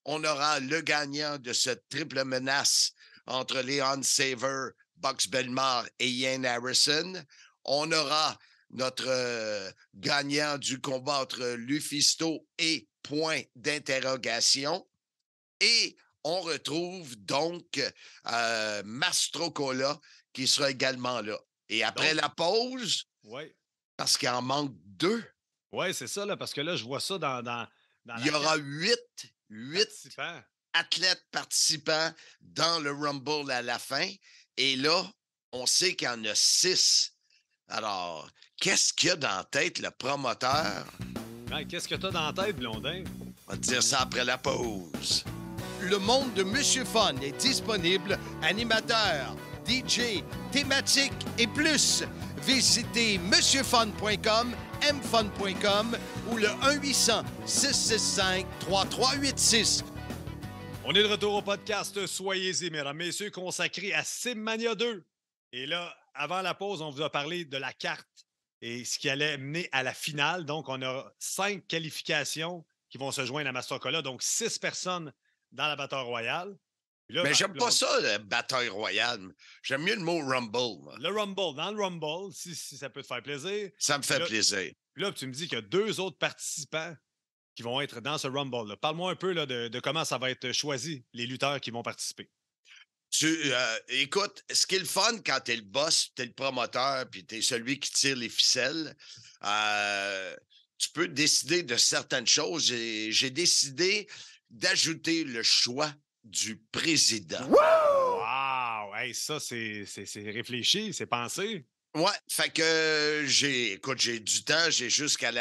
On aura le gagnant de cette triple menace entre Leon Saver, Box Belmar et Ian Harrison. On aura notre gagnant du combat entre Lufisto et Point d'interrogation. Et on retrouve donc Mastrocola qui sera également là. Et après la pause, parce qu'il en manque 2. Oui, c'est ça, là, parce que là, je vois ça dans il y aura 8 athlètes participants dans le Rumble à la fin. Et là, on sait qu'il y en a 6. Alors, qu'est-ce qu'il y a dans la tête, le promoteur? Qu'est-ce que tu as dans la tête, Blondin? On va te dire ça après la pause. Le monde de Monsieur Fun est disponible. Animateur, DJ, thématique et plus. Visitez monsieurfun.com, mfun.com ou le 1-800-665-3386. On est de retour au podcast Soyez-y, mesdames, messieurs, consacré à Simmania 2. Et là, avant la pause, on vous a parlé de la carte et ce qui allait mener à la finale. Donc, on a 5 qualifications qui vont se joindre à Mastrocola, donc 6 personnes dans la bataille royale. Là, mais j'aime pas ça, la bataille royale. J'aime mieux le mot Rumble. Moi. Le Rumble, dans le Rumble, si ça peut te faire plaisir. Ça me fait plaisir. Puis là, tu me dis qu'il y a 2 autres participants qui vont être dans ce Rumble. Parle-moi un peu là, de comment ça va être choisi, les lutteurs qui vont participer. Écoute, ce qui est le fun quand t'es le boss, t'es le promoteur, puis t'es celui qui tire les ficelles, tu peux décider de certaines choses. J'ai décidé d'ajouter le choix du président. Wow! Hey, ça, c'est réfléchi, c'est pensé. Ouais, fait que j'ai du temps, j'ai jusqu'à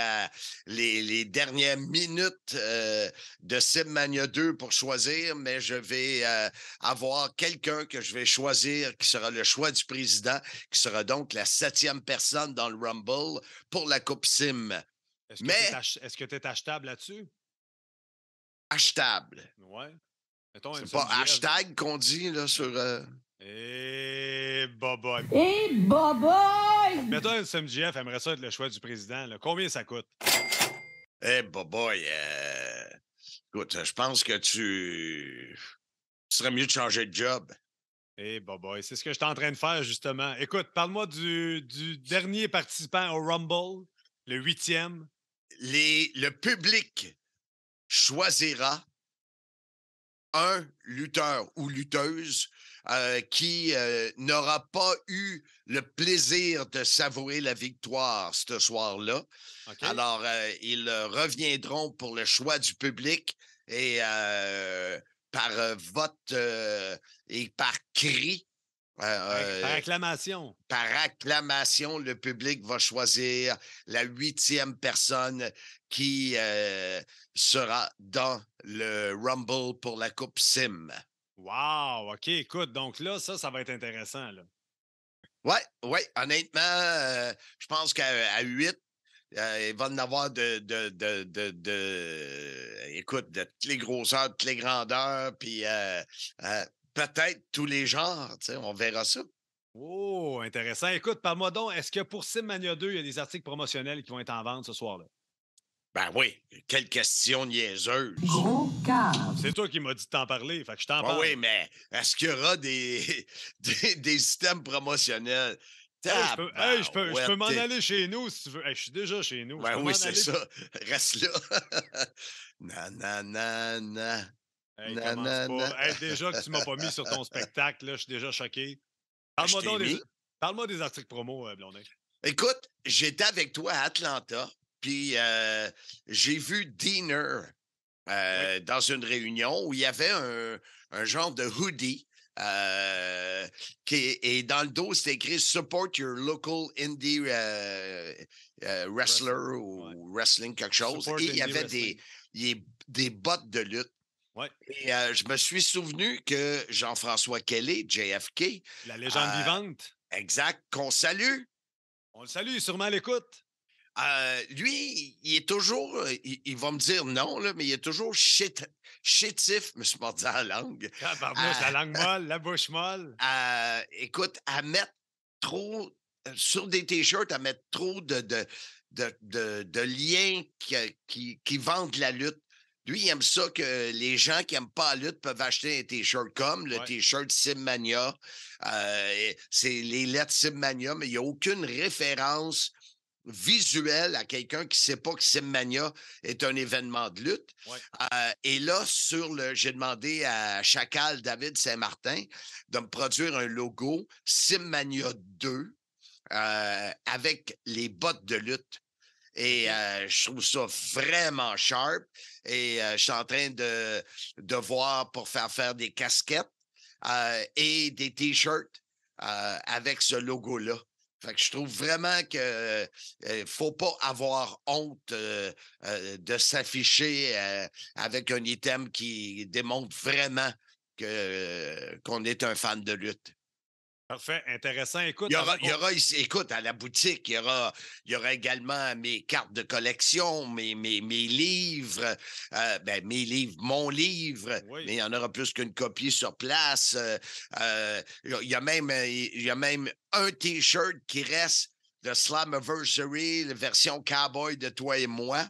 les dernières minutes de Simmania 2 pour choisir, mais je vais avoir quelqu'un que je vais choisir qui sera le choix du président, qui sera donc la 7e personne dans le Rumble pour la Coupe Sim. Est-ce que tu es achetable là-dessus? Achetable. Ouais. C'est pas hashtag qu'on dit là sur... Eh, boboy! Eh, boboy! Mettons, SMGF aimerait ça être le choix du président. Là. Combien ça coûte? Eh, boboy! Écoute, je pense que tu serais mieux de changer de job. Eh, boboy, c'est ce que je suis en train de faire, justement. Écoute, parle-moi du dernier participant au Rumble, le 8e. Le public choisira un lutteur ou lutteuse qui n'aura pas eu le plaisir de savourer la victoire ce soir-là. Okay. Alors, ils reviendront pour le choix du public et par vote et par cri. Par acclamation. Par acclamation, le public va choisir la 8e personne qui sera dans le Rumble pour la Coupe Sim. Wow! OK, écoute, donc là, ça va être intéressant. Là. Oui, honnêtement, je pense qu'à 8, il va en avoir écoute, de toutes les grosseurs, de toutes les grandeurs, puis peut-être tous les genres, on verra ça. Oh, intéressant. Écoute, parle-moi donc, est-ce que pour Simmania 2, il y a des articles promotionnels qui vont être en vente ce soir-là? Ben oui, quelle question niaiseuse. Gros cave. C'est toi qui m'as dit de t'en parler, fait que je t'en parle. Oui, mais est-ce qu'il y aura des systèmes promotionnels? Je peux m'en aller chez nous si tu veux. Hey, je suis déjà chez nous. Ben oui, c'est ça. Reste là. Non. Hey, hey, déjà que tu m'as pas mis sur ton spectacle, là, je suis déjà choqué. Parle-moi des articles promo, Blondin. Écoute, j'étais avec toi à Atlanta, puis j'ai vu Diener dans une réunion où il y avait un genre de hoodie et dans le dos, c'était écrit « Support your local indie wrestler » ou « wrestling quelque chose. Support et il y avait des bottes de lutte. Ouais. Et je me suis souvenu que Jean-François Kelly, JFK... La légende vivante. Exact, qu'on salue. On le salue, il est sûrement à l'écoute. Lui, il est toujours... Il va me dire non, là, mais il est toujours chétif, je me suis mordu à la langue. La langue molle, la bouche molle. Écoute, à mettre trop sur des T-shirts, à mettre trop de liens qui vendent la lutte. Lui, il aime ça que les gens qui n'aiment pas la lutte peuvent acheter un T-shirt comme le T-shirt Simmania. C'est les lettres Simmania, mais il n'y a aucune référence visuelle à quelqu'un qui ne sait pas que Simmania est un événement de lutte. Et là, j'ai demandé à Chacal David Saint-Martin de me produire un logo Simmania 2 avec les bottes de lutte. Et je trouve ça vraiment sharp. Et je suis en train de voir pour faire des casquettes et des T-shirts avec ce logo-là. Fait que je trouve vraiment qu'il ne faut pas avoir honte de s'afficher avec un item qui démontre vraiment qu'on est un fan de lutte. Parfait, intéressant. Écoute, écoute, à la boutique, il y aura également mes cartes de collection, mes livres, mon livre, mais il y en aura plus qu'une copie sur place. Il y a même un T-shirt qui reste de Slammiversary, la version cowboy de toi et moi,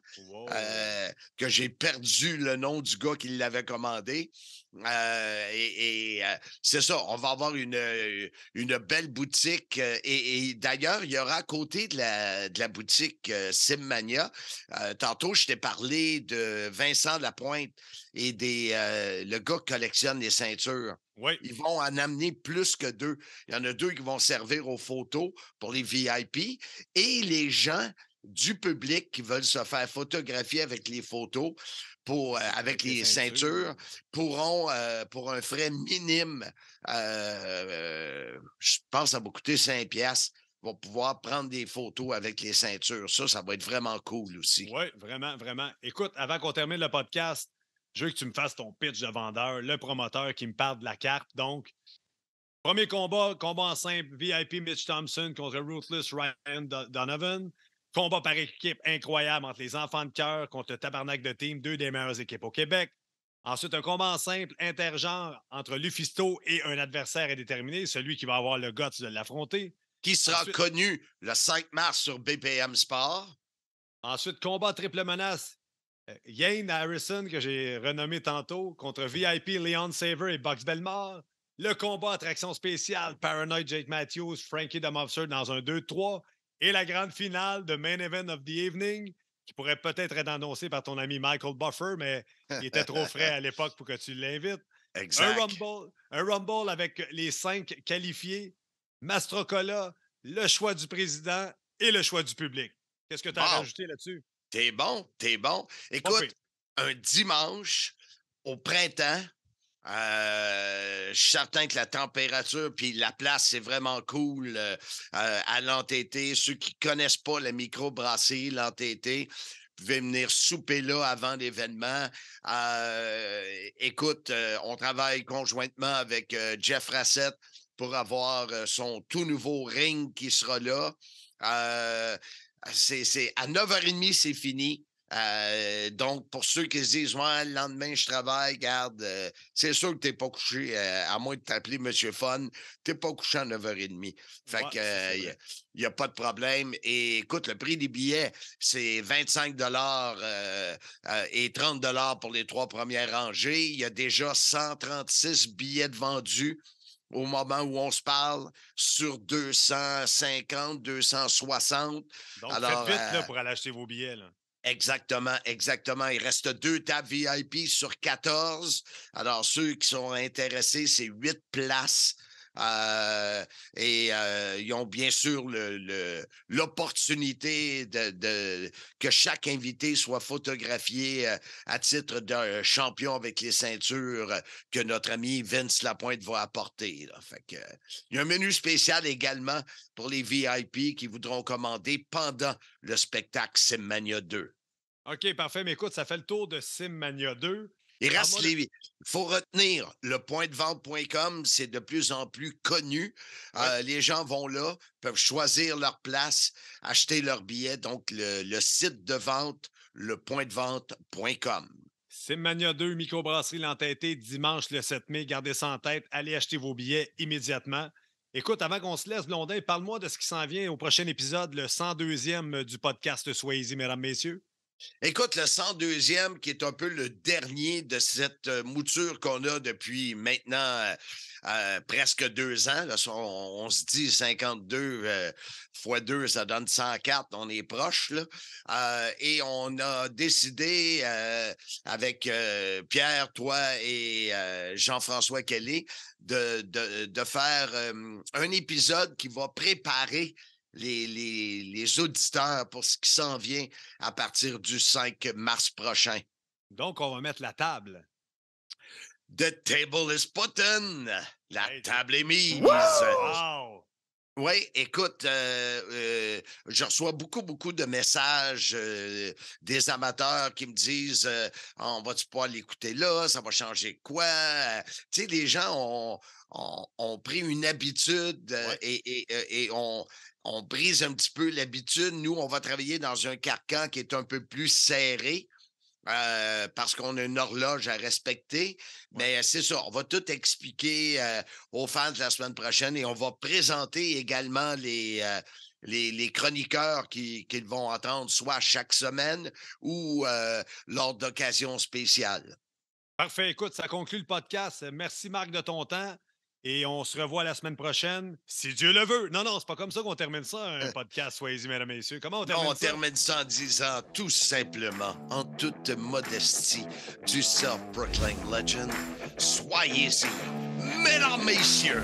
que j'ai perdu le nom du gars qui l'avait commandé. C'est ça, on va avoir une belle boutique et d'ailleurs, il y aura à côté de la boutique Simmania, tantôt je t'ai parlé de Vincent Lapointe et le gars qui collectionne les ceintures. Ils vont en amener plus que 2. Il y en a 2 qui vont servir aux photos pour les VIP et les gens du public qui veulent se faire photographier avec les photos avec les ceintures pourront, pour un frais minime, je pense que ça va coûter 5$, vont pouvoir prendre des photos avec les ceintures. Ça va être vraiment cool aussi. Oui, vraiment, vraiment. Écoute, avant qu'on termine le podcast, je veux que tu me fasses ton pitch de vendeur, le promoteur qui me parle de la carte. Donc, premier combat en simple, VIP Mitch Thompson contre Ruthless Ryan Donovan. Combat par équipe incroyable entre les Enfants de cœur contre le Tabarnak de Team, 2 des meilleures équipes au Québec. Ensuite, un combat en simple intergenre entre Lufisto et un adversaire indéterminé, celui qui va avoir le guts de l'affronter. Qui sera connu le 5 mars sur BPM Sport. Ensuite, combat triple menace. Yane Harrison, que j'ai renommé tantôt, contre VIP Leon Saver et Box Belmore. Le combat attraction spéciale Paranoid Jake Matthews, Frankie the Mobster dans un 2-3. Et la grande finale de Main Event of the Evening, qui pourrait peut-être être annoncée par ton ami Michael Buffer, mais il était trop frais à l'époque pour que tu l'invites. Exact. Un Rumble avec les 5 qualifiés, Mastrocola, le choix du président et le choix du public. Qu'est-ce que tu as rajouté là-dessus? T'es bon. Écoute, un dimanche au printemps, je suis certain que la température puis la place, c'est vraiment cool à l'entêté. Ceux qui ne connaissent pas la microbrasserie, l'entêté, vous pouvez venir souper là avant l'événement. Écoute, on travaille conjointement avec Jeff Rassett pour avoir son tout nouveau ring qui sera là. C'est à 9h30, c'est fini. Donc, pour ceux qui se disent, ouais, le lendemain, je travaille, garde, c'est sûr que tu n'es pas couché, à moins de t'appeler M. Fun, tu n'es pas couché à 9h30. Fait que, il n'y a pas de problème. Et écoute, le prix des billets, c'est 25 et 30 pour les 3 premières rangées. Il y a déjà 136 billets de vendus au moment où on se parle, sur 250, 260. Donc, alors, faites vite là, pour aller acheter vos billets. Là. Exactement. Il reste 2 tables VIP sur 14. Alors, ceux qui sont intéressés, c'est 8 places. Ils ont bien sûr l'opportunité que chaque invité soit photographié à titre de champion avec les ceintures que notre ami Vince Lapointe va apporter. Là. Fait que, il y a un menu spécial également pour les VIP qui voudront commander pendant le spectacle Simmania 2. OK, parfait. Mais écoute, ça fait le tour de Simmania 2. Il faut retenir le pointdevente.com, c'est de plus en plus connu. Les gens vont là, peuvent choisir leur place, acheter leurs billets. Donc, le site de vente, le pointdevente.com. Simmania 2, microbrasserie l'entêté, dimanche le 7 mai. Gardez ça en tête. Allez acheter vos billets immédiatement. Écoute, avant qu'on se laisse, Blondin, parle-moi de ce qui s'en vient au prochain épisode, le 102e du podcast Soyez-y, mesdames, messieurs. Écoute, le 102e, qui est un peu le dernier de cette mouture qu'on a depuis maintenant presque 2 ans. Là, on se dit 52 fois 2, ça donne 104. On est proche, là. Et on a décidé avec Pierre, toi et Jean-François Kelly de faire un épisode qui va préparer les auditeurs pour ce qui s'en vient à partir du 5 mars prochain. Donc, on va mettre la table. The table is putting. La table est mise. Wow! Oui, écoute, je reçois beaucoup de messages des amateurs qui me disent on va-tu pouvoir l'écouter là? Ça va changer quoi? Tu sais, les gens ont pris une habitude et on brise un petit peu l'habitude. Nous, on va travailler dans un carcan qui est un peu plus serré. Parce qu'on a une horloge à respecter. Mais c'est ça, on va tout expliquer aux fans la semaine prochaine et on va présenter également les chroniqueurs qu'ils vont entendre soit chaque semaine ou lors d'occasions spéciales. Parfait. Écoute, ça conclut le podcast. Merci, Marc, de ton temps. Et on se revoit la semaine prochaine, si Dieu le veut. Non, c'est pas comme ça qu'on termine ça, un podcast. Soyez-y, mesdames et messieurs. Comment on termine ça? On termine ça en disant tout simplement, en toute modestie, du self-proclaimed legend, soyez-y, mesdames, messieurs.